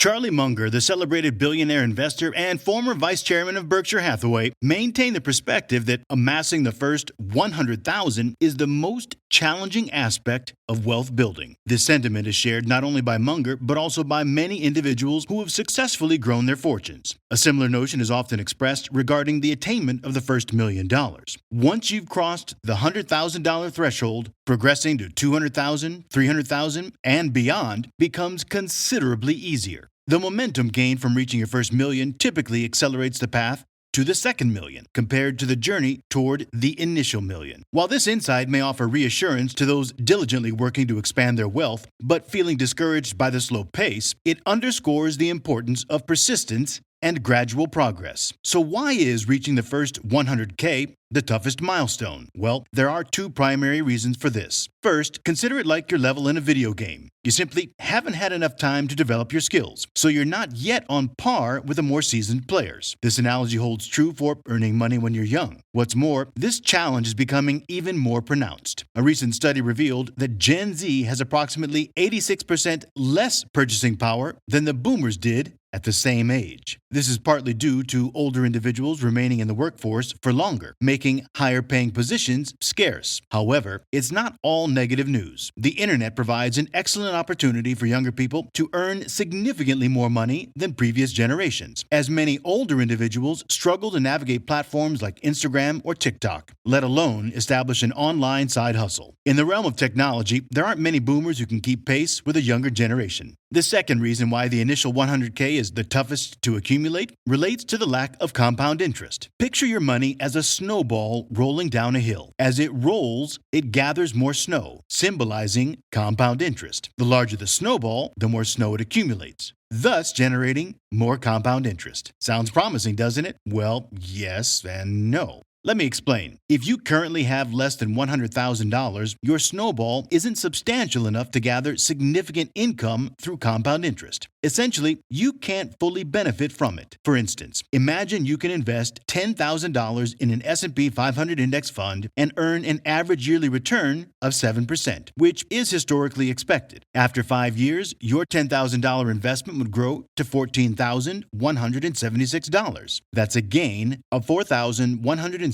Charlie Munger, the celebrated billionaire investor and former vice chairman of Berkshire Hathaway, maintained the perspective that amassing the first 100,000 is the most challenging aspect of wealth building. This sentiment is shared not only by Munger, but also by many individuals who have successfully grown their fortunes. A similar notion is often expressed regarding the attainment of the first $1 million. Once you've crossed the $100,000 threshold, progressing to 200,000, 300,000, and beyond becomes considerably easier. The momentum gained from reaching your first million typically accelerates the path to the second million compared to the journey toward the initial million. While this insight may offer reassurance to those diligently working to expand their wealth but feeling discouraged by the slow pace, it underscores the importance of persistence and gradual progress. So why is reaching the first 100K the toughest milestone? Well, there are two primary reasons for this. First, consider it like your level in a video game. You simply haven't had enough time to develop your skills, so you're not yet on par with the more seasoned players. This analogy holds true for earning money when you're young. What's more, this challenge is becoming even more pronounced. A recent study revealed that Gen Z has approximately 86% less purchasing power than the boomers did at the same age. This is partly due to older individuals remaining in the workforce for longer, making higher-paying positions scarce. However, it's not all negative news. The internet provides an excellent opportunity for younger people to earn significantly more money than previous generations, as many older individuals struggle to navigate platforms like Instagram or TikTok, let alone establish an online side hustle. In the realm of technology, there aren't many boomers who can keep pace with a younger generation. The second reason why the initial 100K is the toughest to accumulate relates to the lack of compound interest. Picture your money as a snowball rolling down a hill. As it rolls, it gathers more snow, symbolizing compound interest. The larger the snowball, the more snow it accumulates, thus generating more compound interest. Sounds promising, doesn't it? Well, yes and no. Let me explain. If you currently have less than $100,000, your snowball isn't substantial enough to gather significant income through compound interest. Essentially, you can't fully benefit from it. For instance, imagine you can invest $10,000 in an S&P 500 index fund and earn an average yearly return of 7%, which is historically expected. After 5 years, your $10,000 investment would grow to $14,176. That's a gain of $4,176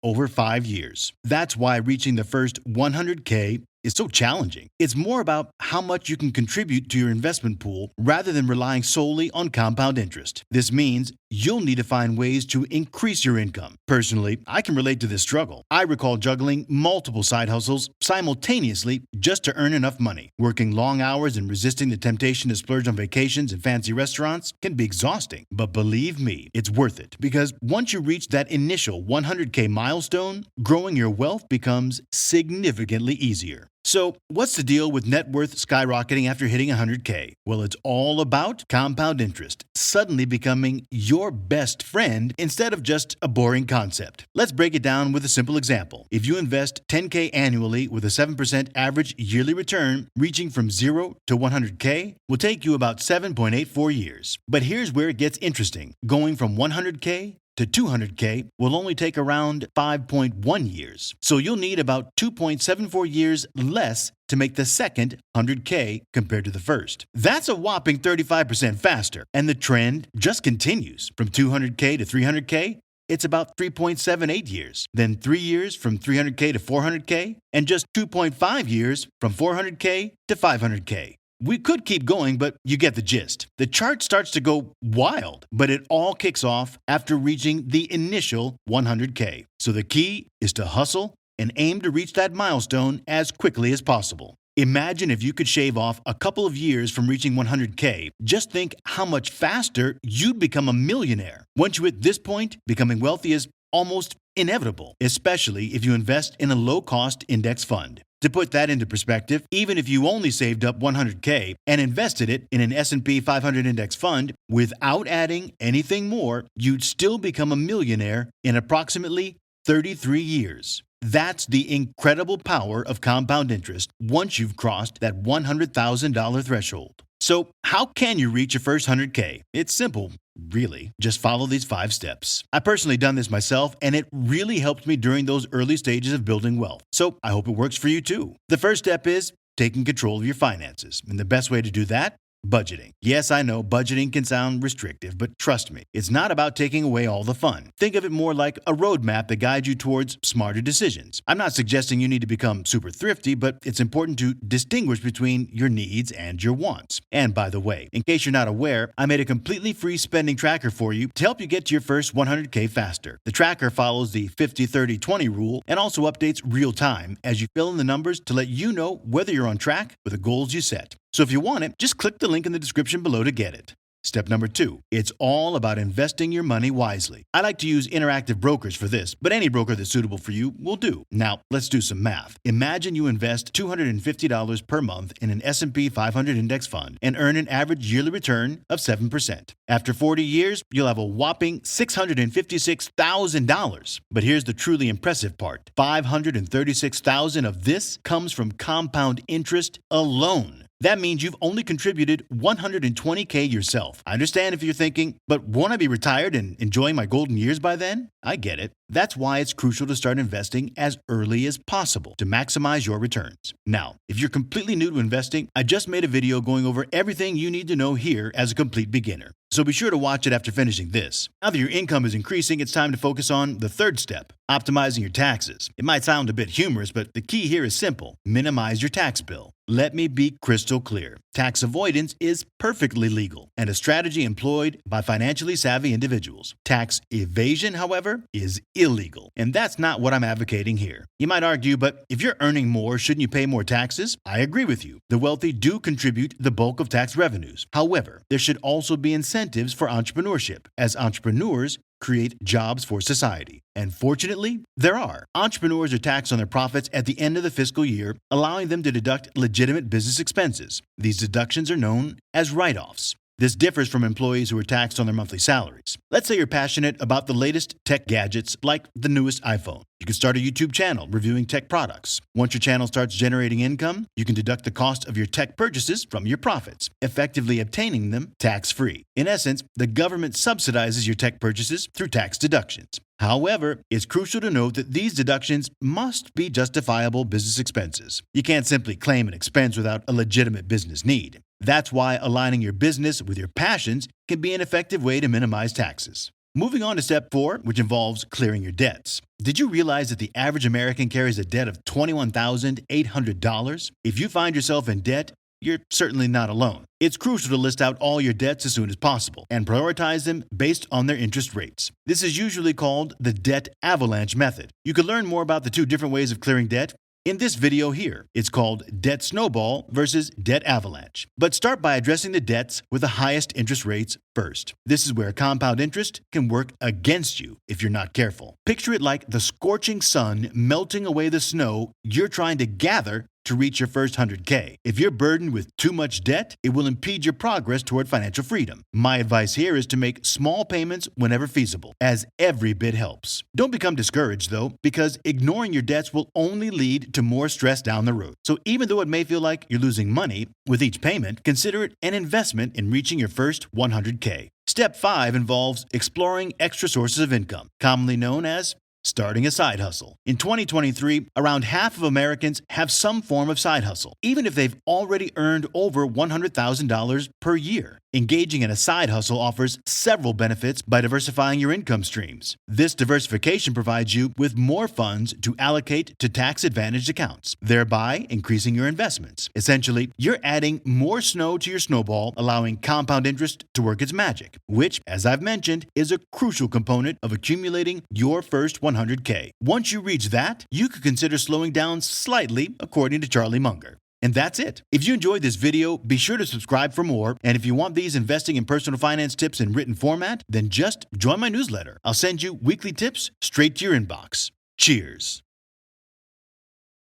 over 5 years. That's why reaching the first 100K is so challenging. It's more about how much you can contribute to your investment pool rather than relying solely on compound interest. This means you'll need to find ways to increase your income. Personally, I can relate to this struggle. I recall juggling multiple side hustles simultaneously just to earn enough money. Working long hours and resisting the temptation to splurge on vacations and fancy restaurants can be exhausting. But believe me, it's worth it, because once you reach that initial 100K milestone, growing your wealth becomes significantly easier. So, what's the deal with net worth skyrocketing after hitting 100K? Well, it's all about compound interest suddenly becoming your best friend instead of just a boring concept. Let's break it down with a simple example. If you invest 10K annually with a 7% average yearly return, reaching from 0 to 100K will take you about 7.84 years. But here's where it gets interesting. Going from 100K to 200K will only take around 5.1 years. So you'll need about 2.74 years less to make the second 100K compared to the first. That's a whopping 35% faster, and the trend just continues. From 200K to 300K, it's about 3.78 years. Then 3 years from 300K to 400K, and just 2.5 years from 400K to 500K. We could keep going, but you get the gist. The chart starts to go wild, but it all kicks off after reaching the initial 100K. So the key is to hustle and aim to reach that milestone as quickly as possible. Imagine if you could shave off a couple of years from reaching 100K. Just think how much faster you'd become a millionaire. Once you hit this point, becoming wealthy is almost inevitable, especially if you invest in a low-cost index fund. To put that into perspective, even if you only saved up 100K and invested it in an S&P 500 index fund without adding anything more, you'd still become a millionaire in approximately 33 years. That's the incredible power of compound interest once you've crossed that $100,000 threshold. So, how can you reach your first 100K? It's simple, really. Just follow these 5 steps. I've personally done this myself, and it really helped me during those early stages of building wealth. So, I hope it works for you too. The first step is taking control of your finances. And the best way to do that Budgeting. Yes, I know budgeting can sound restrictive, but trust me, it's not about taking away all the fun. Think of it more like a roadmap that guides you towards smarter decisions. I'm not suggesting you need to become super thrifty, but it's important to distinguish between your needs and your wants. And by the way, in case you're not aware, I made a completely free spending tracker for you to help you get to your first 100K faster. The tracker follows the 50-30-20 rule and also updates real time as you fill in the numbers to let you know whether you're on track with the goals you set. So if you want it, just click the link in the description below to get it. Step number 2. It's all about investing your money wisely. I like to use interactive brokers for this, but any broker that's suitable for you will do. Now, let's do some math. Imagine you invest $250 per month in an S&P 500 index fund and earn an average yearly return of 7%. After 40 years, you'll have a whopping $656,000. But here's the truly impressive part. $536,000 of this comes from compound interest alone. That means you've only contributed $120K yourself. I understand if you're thinking, but won't I be retired and enjoying my golden years by then? I get it. That's why it's crucial to start investing as early as possible to maximize your returns. Now, if you're completely new to investing, I just made a video going over everything you need to know here as a complete beginner. So be sure to watch it after finishing this. Now that your income is increasing, it's time to focus on the third step, optimizing your taxes. It might sound a bit humorous, but the key here is simple. Minimize your tax bill. Let me be crystal clear. Tax avoidance is perfectly legal and a strategy employed by financially savvy individuals. Tax evasion, however, is illegal, and that's not what I'm advocating here. You might argue, but if you're earning more, shouldn't you pay more taxes? I agree with you. The wealthy do contribute the bulk of tax revenues. However, there should also be incentives for entrepreneurship, as entrepreneurs create jobs for society. And fortunately, there are. Entrepreneurs are taxed on their profits at the end of the fiscal year, allowing them to deduct legitimate business expenses. These deductions are known as write-offs. This differs from employees who are taxed on their monthly salaries. Let's say you're passionate about the latest tech gadgets like the newest iPhone. You can start a YouTube channel reviewing tech products. Once your channel starts generating income, you can deduct the cost of your tech purchases from your profits, effectively obtaining them tax-free. In essence, the government subsidizes your tech purchases through tax deductions. However, it's crucial to note that these deductions must be justifiable business expenses. You can't simply claim an expense without a legitimate business need. That's why aligning your business with your passions can be an effective way to minimize taxes. Moving on to step 4, which involves clearing your debts. Did you realize that the average American carries a debt of $21,800? If you find yourself in debt, you're certainly not alone. It's crucial to list out all your debts as soon as possible and prioritize them based on their interest rates. This is usually called the debt avalanche method. You can learn more about the 2 different ways of clearing debt in this video here. It's called debt snowball versus debt avalanche. But start by addressing the debts with the highest interest rates first. This is where compound interest can work against you if you're not careful. Picture it like the scorching sun melting away the snow you're trying to gather to reach your first 100K. If you're burdened with too much debt, it will impede your progress toward financial freedom. My advice here is to make small payments whenever feasible, as every bit helps. Don't become discouraged though, because ignoring your debts will only lead to more stress down the road. So even though it may feel like you're losing money with each payment, consider it an investment in reaching your first 100K. Step 5 involves exploring extra sources of income, commonly known as starting a side hustle. In 2023, around half of Americans have some form of side hustle, even if they've already earned over $100,000 per year. Engaging in a side hustle offers several benefits by diversifying your income streams. This diversification provides you with more funds to allocate to tax-advantaged accounts, thereby increasing your investments. Essentially, you're adding more snow to your snowball, allowing compound interest to work its magic, which, as I've mentioned, is a crucial component of accumulating your first 100K. Once you reach that, you could consider slowing down slightly, according to Charlie Munger. And that's it. If you enjoyed this video, be sure to subscribe for more. And if you want these investing and personal finance tips in written format, then just join my newsletter. I'll send you weekly tips straight to your inbox. Cheers.